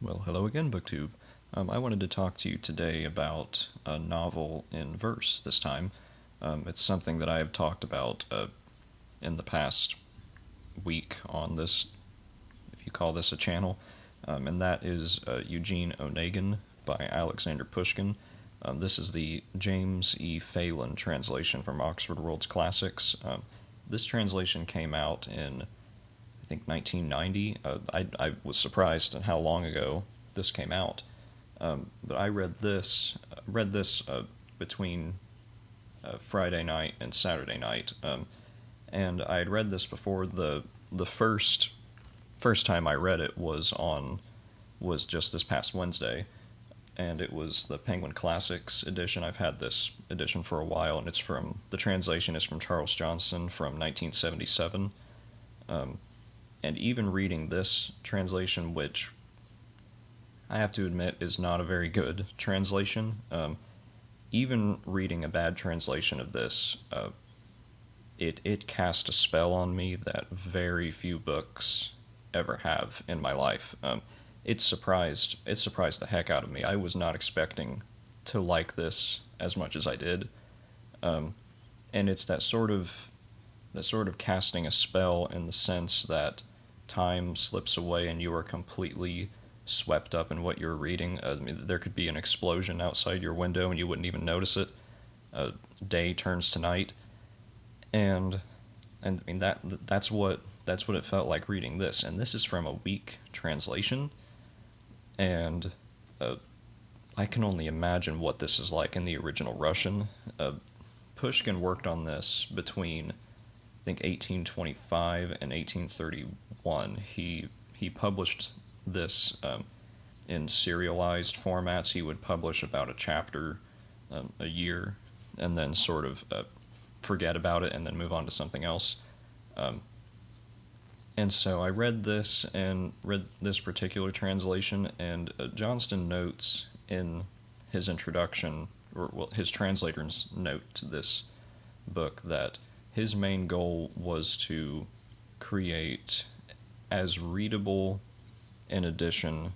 Well, hello again, BookTube. I wanted to talk to you today about a novel in verse this time. It's something that I have talked about in the past week on this, if you call this a channel, and that is Eugene Onegin by Alexander Pushkin. This is the James E. Phelan translation from Oxford World's Classics. This translation came out in I think 1990. I was surprised at how long ago this came out. But I read this between Friday night and Saturday night, and I had read this before. The first time I read it was just this past Wednesday, and it was the Penguin Classics edition. I've had this edition for a while, and the translation is from Charles Johnson from 1977. And even reading this translation, which I have to admit is not a very good translation, even reading a bad translation of this, it cast a spell on me that very few books ever have in my life. It surprised the heck out of me. I was not expecting to like this as much as I did, and it's that sort of casting a spell in the sense that time slips away and you are completely swept up in what you're reading. I mean, there could be an explosion outside your window and you wouldn't even notice it. Day turns to night, and I mean that's what it felt like reading this. And this is from a weak translation, and I can only imagine what this is like in the original Russian. Pushkin worked on this between I think 1825 and 1831. He published this in serialized formats. He would publish about a chapter a year, and then sort of forget about it and then move on to something else. Um, and so I read this particular translation, and Johnston notes in his introduction, or well, his translator's note to this book, that his main goal was to create as readable an edition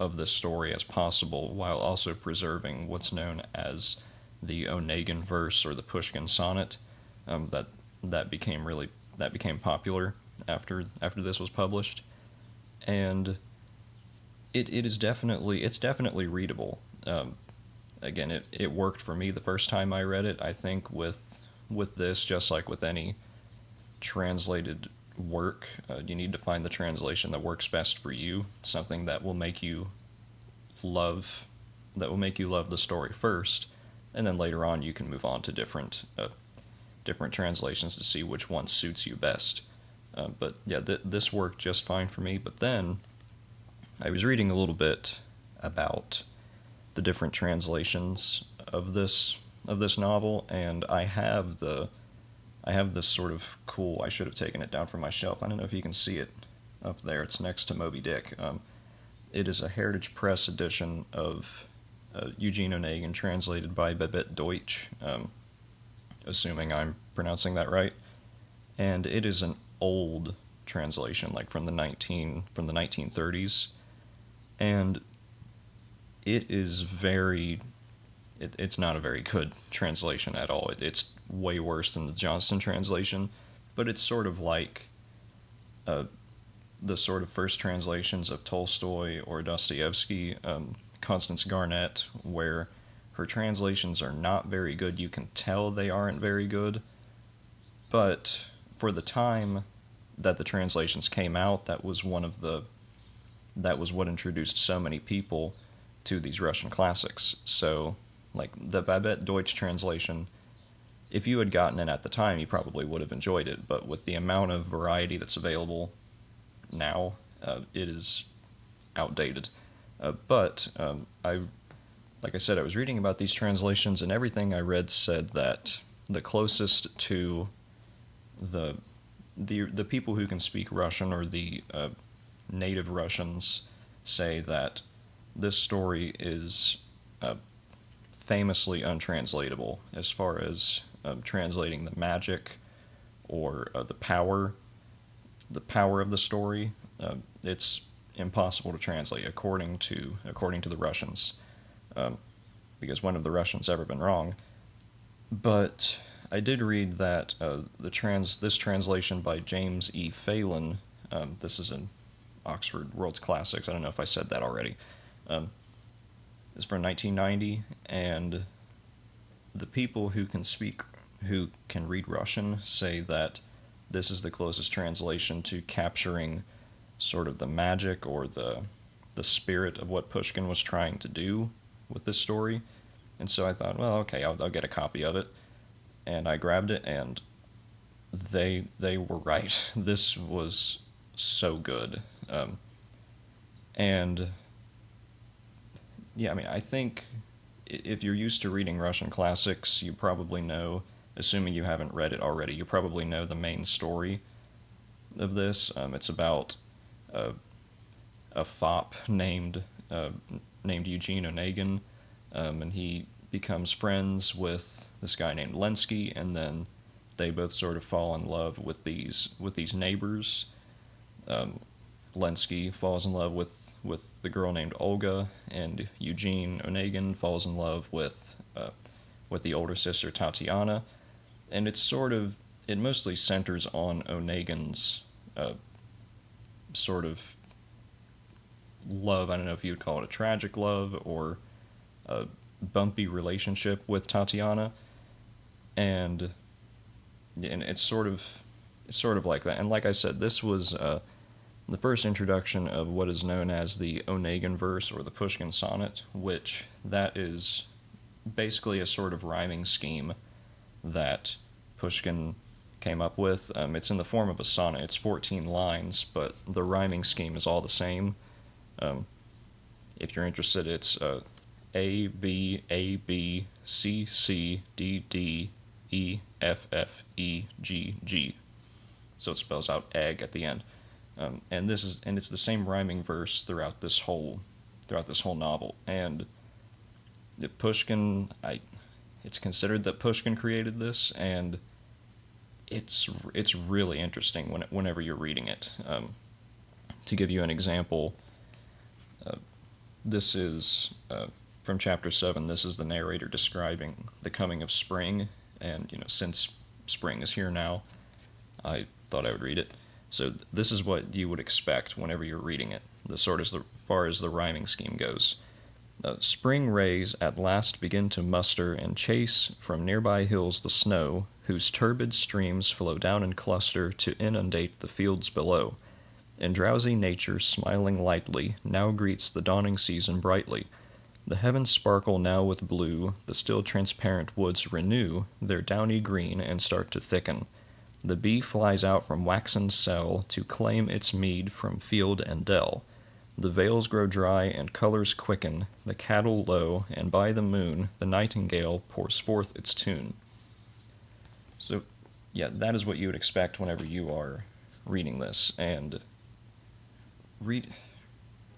of the story as possible, while also preserving what's known as the Onegin verse or the Pushkin sonnet. That became popular after this was published, and it's definitely readable. Again, it worked for me the first time I read it. I think with this, just like with any translated work, you need to find the translation that works best for you, something love that will make you love the story first, and then later on you can move on to different translations to see which one suits you best. But yeah, this worked just fine for me. But then I was reading a little bit about the different translations of this novel, and I have this sort of cool. I should have taken it down from my shelf. I don't know if you can see it up there. It's next to Moby Dick. It is a Heritage Press edition of Eugene Onegin, translated by Babette Deutsch, assuming I'm pronouncing that right. And it is an old translation, like from the 1930s, and it is it's not a very good translation at all. It's way worse than the Johnston translation, but it's sort of like uh, the sort of first translations of Tolstoy or Dostoevsky, Constance Garnett, where her translations are not very good. You can tell they aren't very good, but for the time that the translations came out, that was what introduced so many people to these Russian classics. So, like the Babette Deutsch translation, if you had gotten it at the time, you probably would have enjoyed it. But with the amount of variety that's available now, it is outdated. Like I said, I was reading about these translations, and everything I read said that the closest to the the people who can speak Russian, or the native Russians, say that this story is famously untranslatable as far as translating the magic or the power of the story. It's impossible to translate according to the Russians, because when have the Russians ever been wrong? But I did read that this translation by James E. Phelan, this is in Oxford World's Classics. I don't know if I said that already. Is from 1990, and the people who can read Russian say that this is the closest translation to capturing sort of the magic or the spirit of what Pushkin was trying to do with this story. And so I thought, well, okay, I'll get a copy of it. And I grabbed it, and they were right. This was so good. And yeah, I mean, I think if you're used to reading Russian classics, you probably know, assuming you haven't read it already, you probably know the main story of this. It's about a fop named Eugene Onegin, and he becomes friends with this guy named Lenski, and then they both sort of fall in love with these neighbors. Lenski falls in love with the girl named Olga, and Eugene Onegin falls in love with the older sister Tatiana, and it mostly centers on Onegin's sort of love. I don't know if you would call it a tragic love or a bumpy relationship with Tatiana, and it's sort of like that. And like I said, this was the first introduction of what is known as the Onegin verse or the Pushkin sonnet, which that is basically a sort of rhyming scheme that Pushkin came up with. It's in the form of a sonnet. It's 14 lines, but the rhyming scheme is all the same. If you're interested, it's A, B, A, B, C, C, D, D, E, F, F, E, G, G. So it spells out egg at the end. And it's the same rhyming verse throughout this whole novel. And it's considered that Pushkin created this, and it's really interesting whenever you're reading it. To give you an example, this is from chapter 7. This is the narrator describing the coming of spring, and since spring is here now, I thought I would read it. So this is what you would expect whenever you're reading it, as far as the rhyming scheme goes. Spring rays at last begin to muster and chase from nearby hills the snow, whose turbid streams flow down in cluster to inundate the fields below. And drowsy nature, smiling lightly, now greets the dawning season brightly. The heavens sparkle now with blue, the still transparent woods renew their downy green and start to thicken. The bee flies out from waxen cell to claim its mead from field and dell. The vales grow dry and colors quicken, the cattle low, and by the moon the nightingale pours forth its tune. So, yeah, that is what you would expect whenever you are reading this. And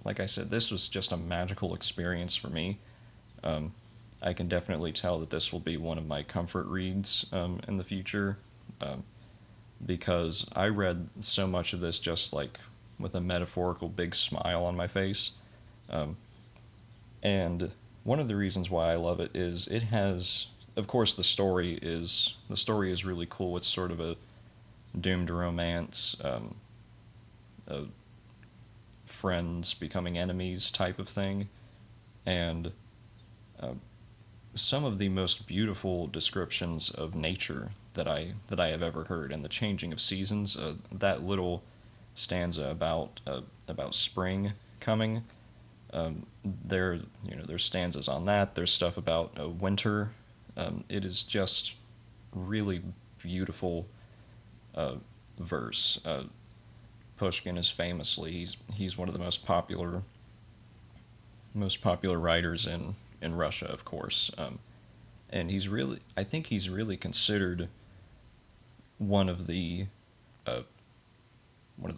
like I said, this was just a magical experience for me. I can definitely tell that this will be one of my comfort reads in the future. Because I read so much of this just like with a metaphorical big smile on my face. And one of the reasons why I love it is it has, of course, the story is really cool. It's sort of a doomed romance, friends becoming enemies type of thing. And some of the most beautiful descriptions of nature that I have ever heard, and the changing of seasons. That little stanza about spring coming. There's stanzas on that. There's stuff about winter. It is just really beautiful verse. Pushkin is famously he's one of the most popular writers in Russia, of course. And I think he's really considered one of the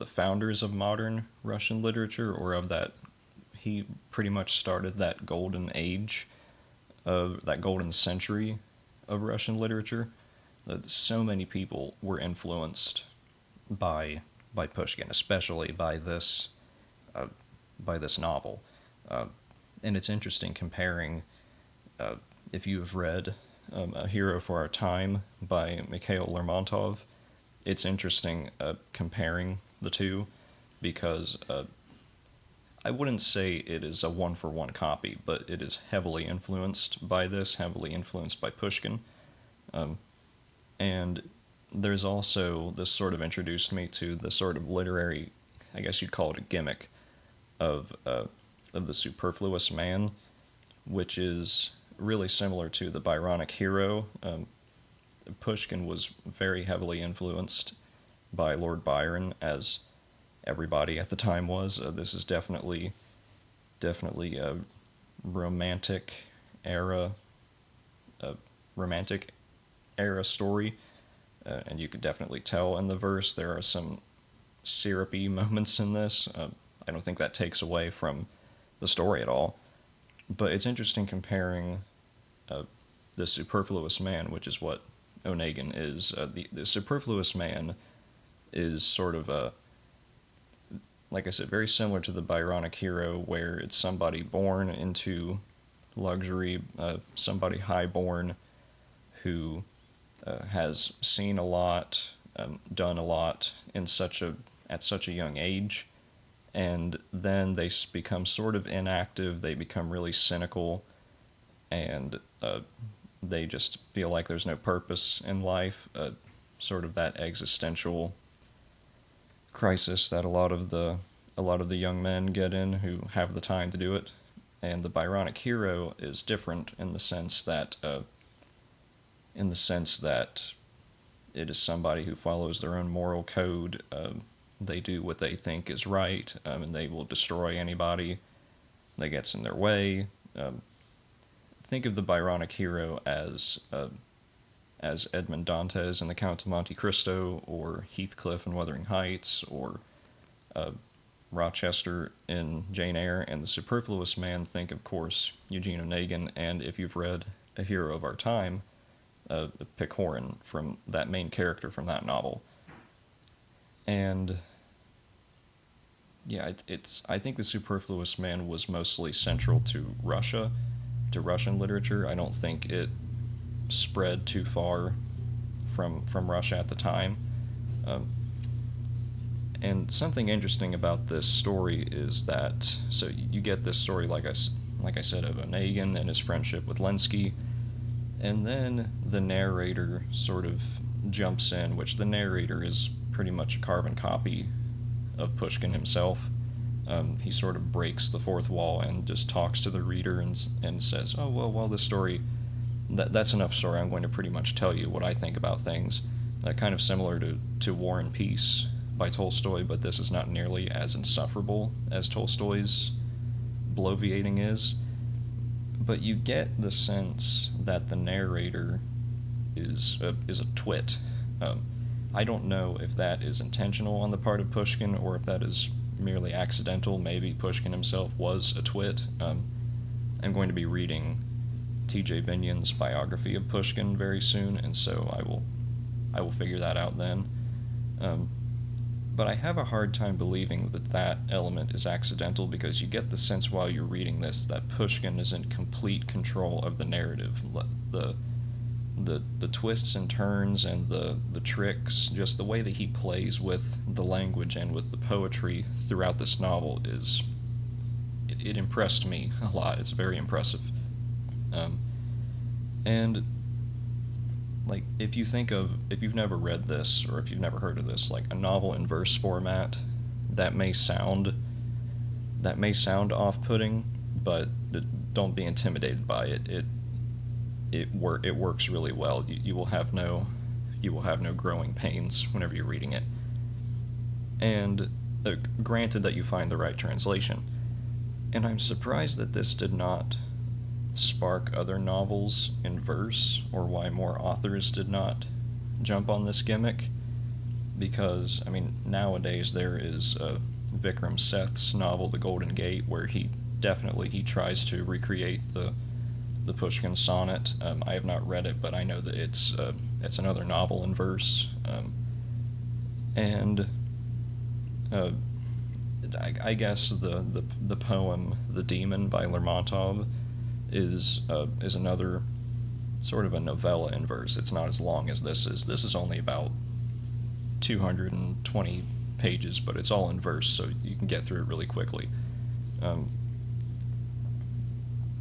founders of modern Russian literature, or of that. He pretty much started that golden age of that golden century of Russian literature. So many people were influenced by Pushkin, especially by this by this novel. Uh, and it's interesting comparing, uh, if you have read A Hero for Our Time by Mikhail Lermontov, it's interesting comparing the two because I wouldn't say it is a one-for-one copy, but it is heavily influenced by this, heavily influenced by Pushkin. Um, and there's also this sort of introduced me to the sort of literary, I guess you'd call it a gimmick, of the superfluous man, which is really similar to the Byronic hero. Pushkin was very heavily influenced by Lord Byron, as everybody at the time was. This is definitely a romantic era, a romantic era story, and you could definitely tell in the verse there are some syrupy moments in this. I don't think that takes away from the story at all, but it's interesting comparing the superfluous man, which is what Onegin is. The superfluous man is sort of a, like I said, very similar to the Byronic hero, where it's somebody born into luxury, somebody highborn who has seen a lot, done a lot at such a young age, and then they become sort of inactive. They become really cynical, and they just feel like there's no purpose in life. Sort of that existential crisis that a lot of the young men get in who have the time to do it. And the Byronic hero is different in the sense that it is somebody who follows their own moral code. They do what they think is right, and they will destroy anybody that gets in their way. Think of the Byronic hero as Edmond Dantes in The Count of Monte Cristo, or Heathcliff in Wuthering Heights, or Rochester in Jane Eyre. And the superfluous man, think, of course, Eugene Onegin, and if you've read A Hero of Our Time, Pickhorin, from that main character from that novel. And yeah, I think the superfluous man was mostly central to Russia, to Russian literature. I don't think it spread too far from Russia at the time. And something interesting about this story is that, so you get this story, like I said, of Onegin and his friendship with Lenski, and then the narrator sort of jumps in, which the narrator is pretty much a carbon copy of Pushkin himself. He sort of breaks the fourth wall and just talks to the reader and says, oh, well, this story, that's enough story. I'm going to pretty much tell you what I think about things. Kind of similar to War and Peace by Tolstoy, but this is not nearly as insufferable as Tolstoy's bloviating is. But you get the sense that the narrator is a twit. I don't know if that is intentional on the part of Pushkin or if that is merely accidental. Maybe Pushkin himself was a twit. I'm going to be reading T.J. Binyon's biography of Pushkin very soon, and so I will figure that out then. But I have a hard time believing that element is accidental, because you get the sense while you're reading this that Pushkin is in complete control of the narrative. The twists and turns and the tricks, just the way that he plays with the language and with the poetry throughout this novel it impressed me a lot. It's very impressive. And like, if you've never read this, or if you've never heard of this, like a novel in verse format, that may sound off-putting, but don't be intimidated by it. It works really well. You will have no growing pains whenever you're reading it. And granted that you find the right translation. And I'm surprised that this did not spark other novels in verse, or why more authors did not jump on this gimmick, because, I mean, nowadays there is Vikram Seth's novel The Golden Gate, where he tries to recreate the Pushkin sonnet. I have not read it, but I know that it's another novel in verse, and I guess the poem "The Demon" by Lermontov is another sort of a novella in verse. It's not as long as this is. This is only about 220 pages, but it's all in verse, so you can get through it really quickly. Um,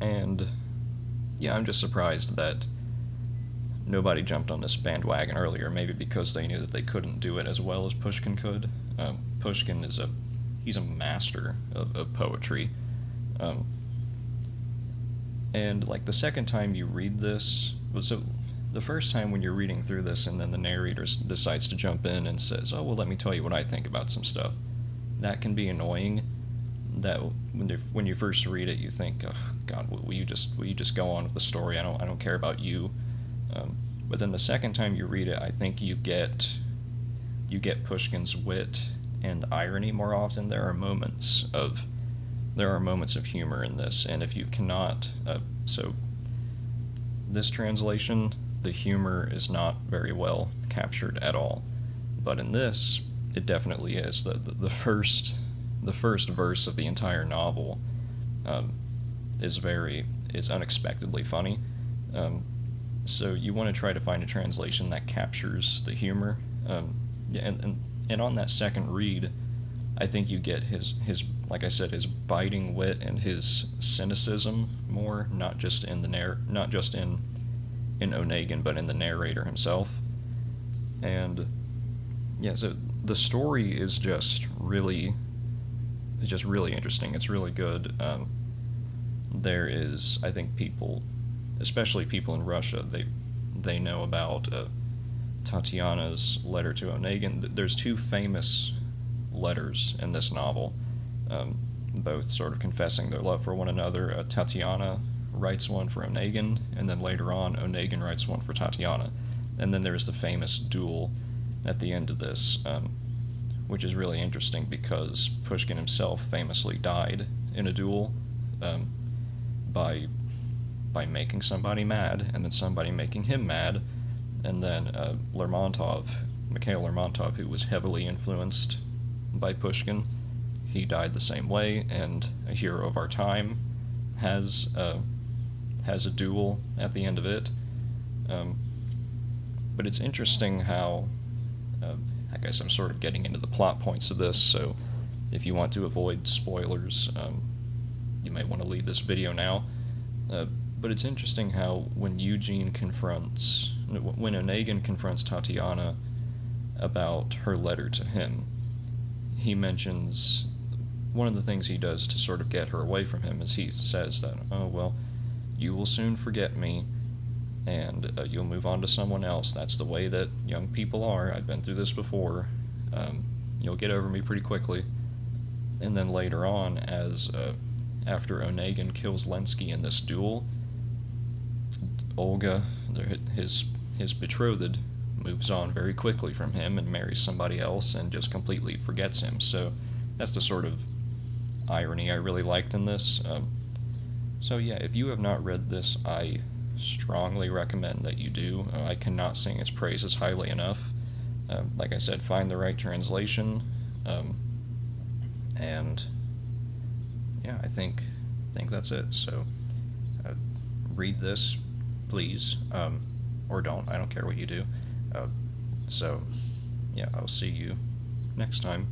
and yeah, I'm just surprised that nobody jumped on this bandwagon earlier. Maybe because they knew that they couldn't do it as well as Pushkin could. Pushkin he's a master of poetry. Um, and like the second time you read this, so the first time when you're reading through this and then the narrator decides to jump in and says, "Oh well, let me tell you what I think about some stuff," that can be annoying. That when you first read it, you think, "Oh God, will you just go on with the story? I don't care about you." But then the second time you read it, I think you get Pushkin's wit and irony more often. There are moments of humor in this, and if you cannot, so this translation, the humor is not very well captured at all, but in this, it definitely is. The first verse of the entire novel is unexpectedly funny. So you want to try to find a translation that captures the humor. Yeah, and on that second read, I think you get his like I said, his biting wit and his cynicism more, not just in Onegin, but in the narrator himself. And yeah, so the story is just really interesting. It's really good. There is, I think, people, especially people in Russia, they know about Tatiana's letter to Onegin. There's two famous letters in this novel, both sort of confessing their love for one another. Tatiana writes one for Onegin, and then later on, Onegin writes one for Tatiana. And then there's the famous duel at the end of this, which is really interesting because Pushkin himself famously died in a duel by making somebody mad, and then somebody making him mad, and then Mikhail Lermontov, who was heavily influenced by Pushkin, he died the same way, and a hero of our time has a duel at the end of it. But it's interesting how, I guess I'm sort of getting into the plot points of this, so if you want to avoid spoilers, you may want to leave this video now. But it's interesting how when Onegin confronts Tatiana about her letter to him, he mentions one of the things he does to sort of get her away from him is he says that, "Oh, well, you will soon forget me, and you'll move on to someone else. That's the way that young people are. I've been through this before. You'll get over me pretty quickly." And then later on, after Onegin kills Lenski in this duel, Olga, his betrothed, moves on very quickly from him and marries somebody else and just completely forgets him. So that's the sort of irony I really liked in this. So yeah, if you have not read this, I strongly recommend that you do. I cannot sing its praises highly enough. Like I said, find the right translation, and yeah, I think that's it. So read this, please, or don't. I don't care what you do. So yeah, I'll see you next time.